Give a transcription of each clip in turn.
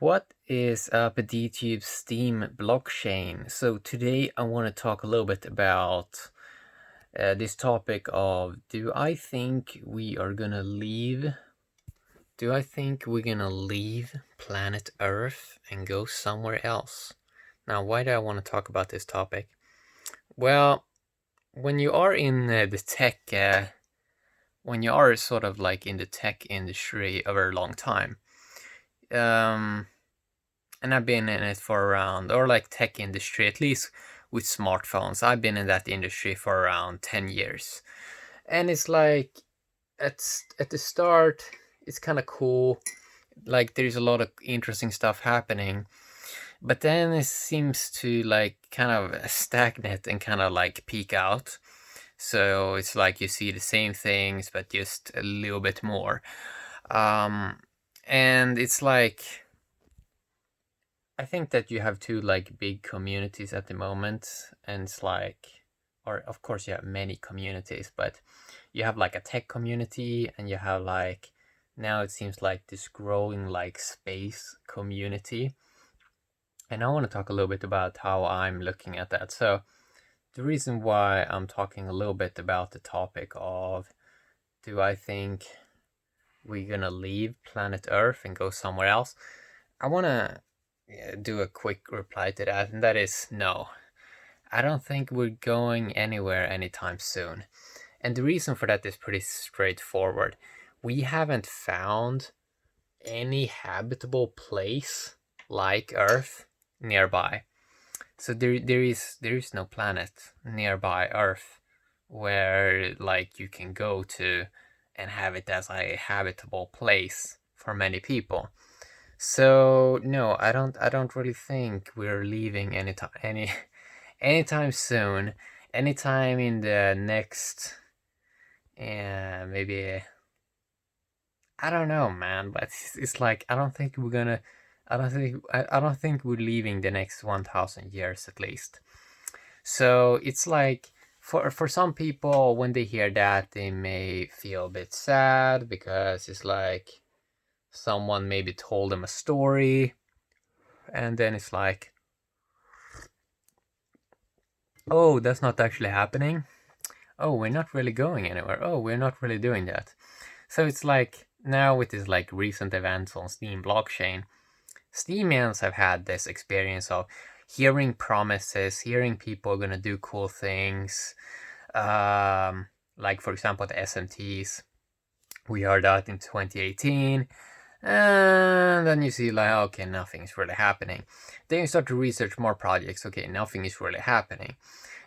What is up, DTube Steam blockchain? So today I want to talk a little bit about this topic of do I think we're gonna leave planet Earth and go somewhere else? Now, why do I want to talk about this topic? Well, when you are in the tech, when you are sort of like in the tech industry a very long time, um, and I've been in it for around, or like tech industry, at least with smartphones. I've been in that industry for around 10 years. And it's like, at the start, it's kind of cool. Like, there's a lot of interesting stuff happening. But then it seems to like kind of stagnate and kind of like peak out. So it's like you see the same things, but just a little bit more. And it's like, I think that you have two like big communities at the moment, and it's like, or of course you have many communities, but you have like a tech community, and you have like, now it seems like this growing like space community. And I want to talk a little bit about how I'm looking at that. So the reason why I'm talking a little bit about the topic of do I think we're gonna leave planet Earth and go somewhere else, I want to do a quick reply to that, and that is no. I don't think we're going anywhere anytime soon. And the reason for that is pretty straightforward. We haven't found any habitable place like Earth nearby. So there is no planet nearby Earth where like you can go to and have it as a habitable place for many people. So no, I don't really think we're leaving anytime soon. Anytime in the next maybe, I don't know, man, but it's like I don't think we're gonna I don't think we're leaving the next 1000 years at least. So it's like for some people, when they hear that, they may feel a bit sad because it's like someone maybe told them a story, and then it's like, oh, that's not actually happening. Oh, we're not really going anywhere. Oh, we're not really doing that. So it's like now with this like recent events on Steam blockchain, Steamians have had this experience of hearing promises, hearing people are gonna do cool things. Like for example the SMTs, we heard that in 2018. And then you see like, okay, nothing's really happening. Then you start to research more projects. Okay, nothing is really happening.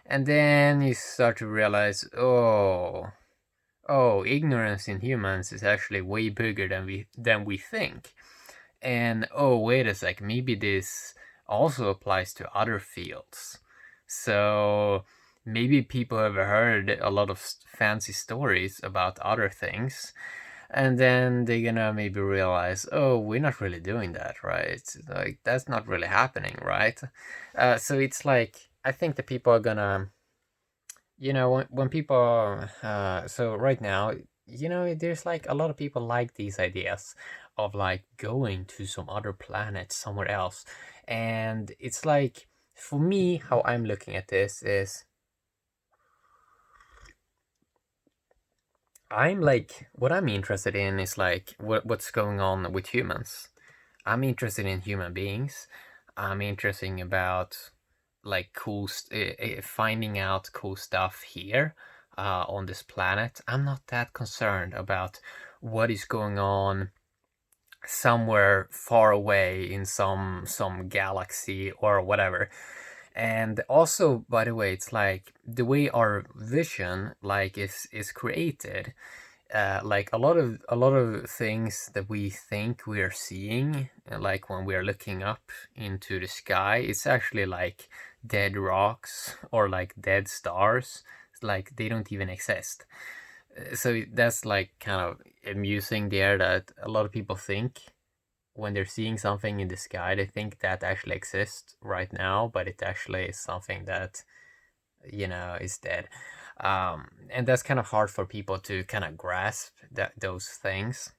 And then you start to realize, oh, ignorance in humans is actually way bigger than we think. And oh, wait a sec, maybe this also applies to other fields. So maybe people have heard a lot of fancy stories about other things, and then they're gonna maybe realize, oh, we're not really doing that, right? Like that's not really happening, right? So it's like I think the people are gonna, when people, so right now, there's like a lot of people like these ideas of like going to some other planet somewhere else, and it's like for me, how I'm looking at this is I'm like, what I'm interested in is like what's going on with humans. I'm interested in human beings. I'm interested about like finding out cool stuff here on this planet. I'm not that concerned about what is going on somewhere far away in some galaxy or whatever. And also, by the way, it's like the way our vision like is created, like a lot of things that we think we are seeing, like when we are looking up into the sky, it's actually like dead rocks or like dead stars. It's like they don't even exist. So that's like kind of amusing there, that a lot of people think when they're seeing something in the sky, they think that actually exists right now, but it actually is something that is dead. And that's kind of hard for people to kind of grasp those things.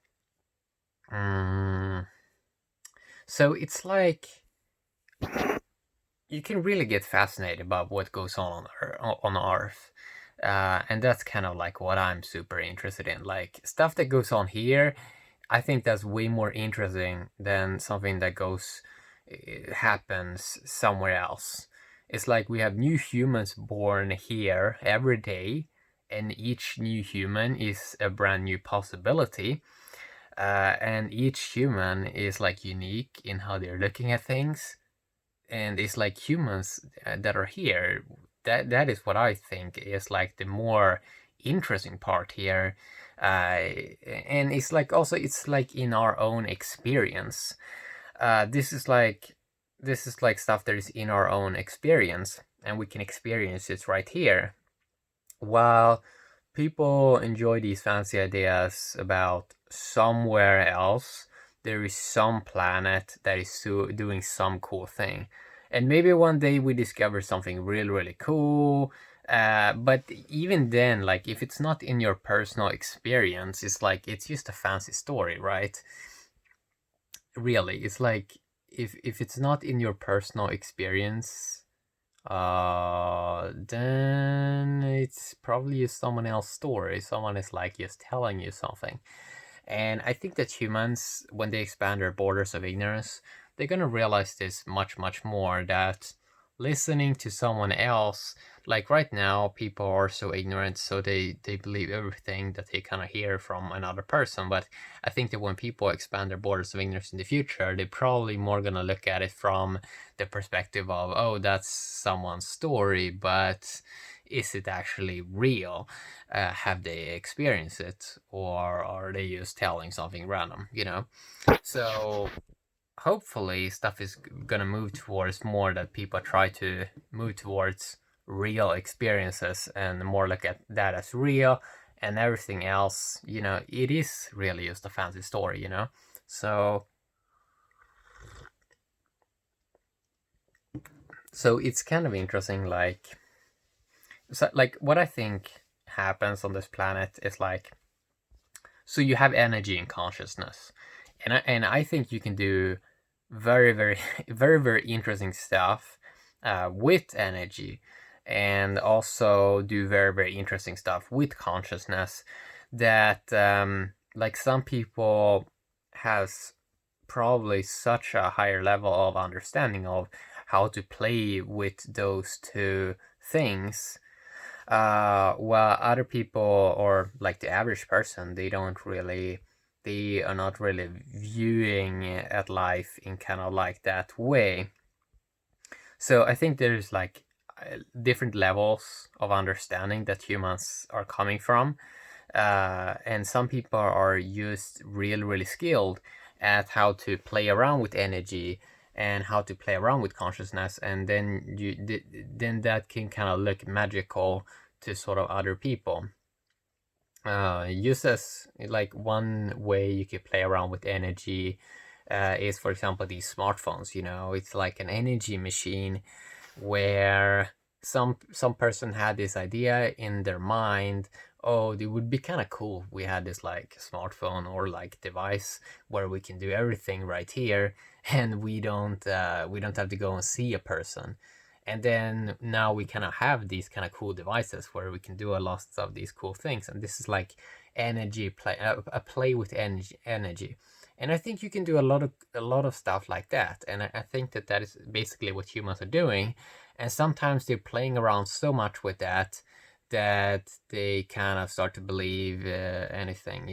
Mm. So it's like you can really get fascinated about what goes on Earth. And that's kind of like what I'm super interested in. Like stuff that goes on here, I think that's way more interesting than something that happens somewhere else. It's like we have new humans born here every day, and each new human is a brand new possibility. And each human is like unique in how they're looking at things, and it's like humans that are here. That is what I think is like the more interesting part here, and it's like also it's like in our own experience. This is like stuff that is in our own experience, and we can experience it right here. While people enjoy these fancy ideas about somewhere else, there is some planet that is doing some cool thing. And maybe one day we discover something really, really cool. But even then, like if it's not in your personal experience, it's like it's just a fancy story, right? Really, it's like if it's not in your personal experience, then it's probably just someone else's story. Someone is like just telling you something. And I think that humans, when they expand their borders of ignorance, they're gonna realize this much, much more, that listening to someone else, like right now, people are so ignorant, so they believe everything that they kind of hear from another person. But I think that when people expand their borders of ignorance in the future, they're probably more gonna look at it from the perspective of, oh, that's someone's story, but is it actually real? Have they experienced it, or are they just telling something random, you know? So hopefully stuff is gonna move towards more that people try to move towards real experiences and more look at that as real, and everything else, it is really just a fancy story. So it's kind of interesting, like what I think happens on this planet is like, so you have energy and consciousness, and I think you can do very, very, very, very interesting stuff with energy, and also do very, very interesting stuff with consciousness that like some people has probably such a higher level of understanding of how to play with those two things, while other people, or like the average person, they are not really viewing at life in kind of like that way. So I think there's like different levels of understanding that humans are coming from. And some people are just really, really skilled at how to play around with energy and how to play around with consciousness, and then that can kind of look magical to sort of other people. Just as like one way you could play around with energy is, for example, these smartphones. It's like an energy machine where some person had this idea in their mind. Oh, it would be kind of cool we had this like smartphone or like device where we can do everything right here, and we don't have to go and see a person. And then now we kind of have these kind of cool devices where we can do a lot of these cool things, and this is like energy play, a play with energy. And I think you can do a lot of stuff like that, and I think that is basically what humans are doing. And sometimes they're playing around so much with that they kind of start to believe anything.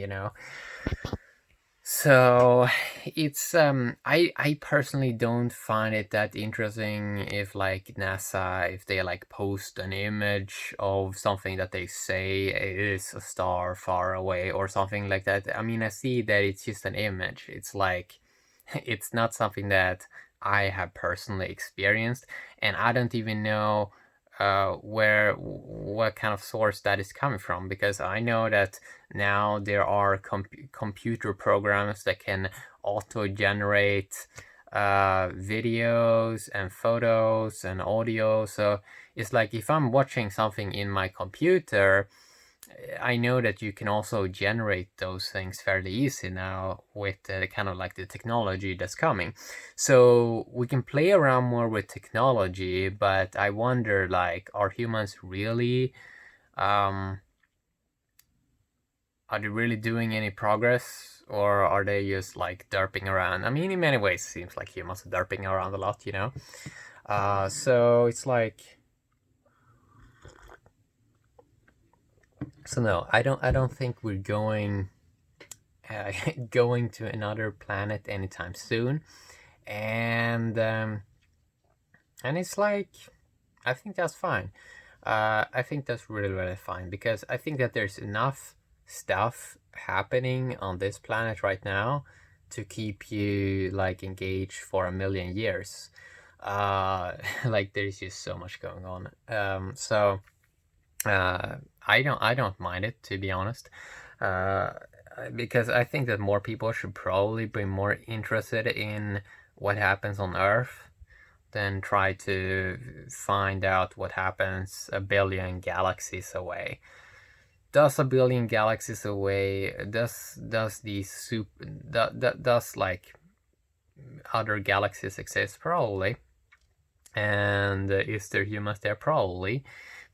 So it's I personally don't find it that interesting if like NASA, if they like post an image of something that they say is a star far away or something like that. I mean, I see that it's just an image. It's like it's not something that I have personally experienced, and I don't even know what kind of source that is coming from, because I know that now there are computer programs that can auto generate videos and photos and audio. So it's like if I'm watching something in my computer, I know that you can also generate those things fairly easy now with kind of like the technology that's coming. So we can play around more with technology, but I wonder, like, are humans really, um, are they really doing any progress, or are they just like derping around? I mean, in many ways, it seems like humans are derping around a lot, you know? So it's like, so no, I don't think we're uh, going to another planet anytime soon, and it's like, I think that's fine. I think that's really really fine because I think that there's enough stuff happening on this planet right now to keep you like engaged for a million years. Like there's just so much going on. Uh, I don't mind it, to be honest, uh, because I think that more people should probably be more interested in what happens on Earth than try to find out what happens a billion galaxies away. Does a billion galaxies away? Does these does like other galaxies exist? Probably. And is there humans there? Probably,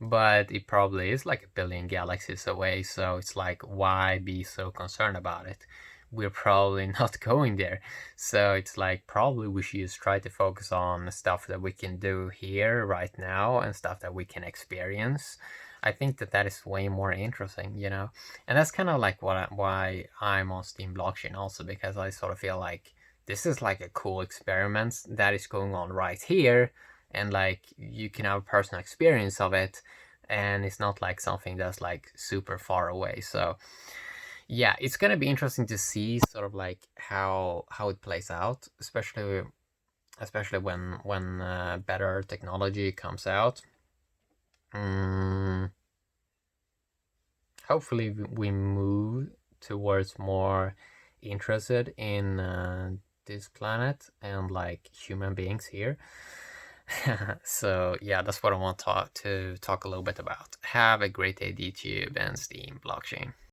but it probably is like a billion galaxies away, so it's like, why be so concerned about it? We're probably not going there, so it's like, probably we should just try to focus on stuff that we can do here right now and stuff that we can experience. I think that that is way more interesting, you know. And that's kind of like why I'm on Steam blockchain also, because I sort of feel like this is like a cool experiment that is going on right here, and like you can have a personal experience of it, and it's not like something that's like super far away. So yeah, it's gonna be interesting to see sort of like how it plays out, especially when better technology comes out. mm, Hopefully we move towards more interested in this planet and like human beings here. So yeah, that's what I want to talk a little bit about. Have a great day, YouTube and Steam blockchain.